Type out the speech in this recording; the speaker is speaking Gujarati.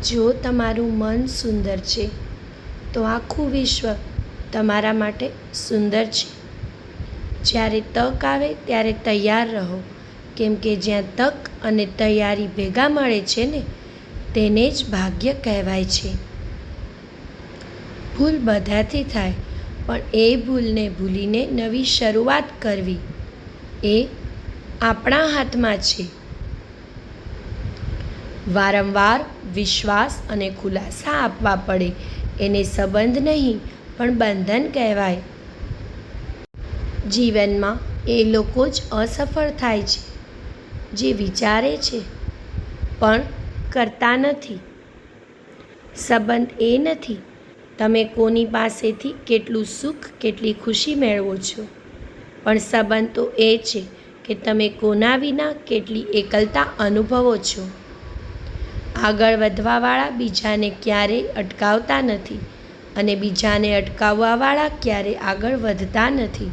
જો તમારું મન સુંદર છે તો આખું વિશ્વ તમારા માટે સુંદર છે. જ્યારે તક આવે ત્યારે તૈયાર રહો, કેમ કે જ્યાં તક અને તૈયારી ભેગા મળે છે ને તેને જ ભાગ્ય કહેવાય છે. ભૂલ બધાથી થાય, પણ એ ભૂલને ભૂલીને નવી શરૂઆત કરવી એ આપણા હાથમાં છે. વારંવાર વિશ્વાસ અને ખુલાસા આપવા પડે એને સંબંધ નહીં પણ બંધન કહેવાય. જીવનમાં એ લોકો જ અસફળ થાય છે જે વિચારે છે પણ કરતા નથી. સંબંધ એ નથી તમે કોની પાસેથી કેટલું સુખ કેટલી ખુશી મેળવો છો, પણ સંબંધ તો એ છે કે તમે કોના વિના કેટલી એકલતા અનુભવો છો. આગળ વધવાવાળા બીજાને ક્યારેય અટકાવતા નથી અને બીજાને અટકાવવાવાળા ક્યારેય આગળ વધતા નથી.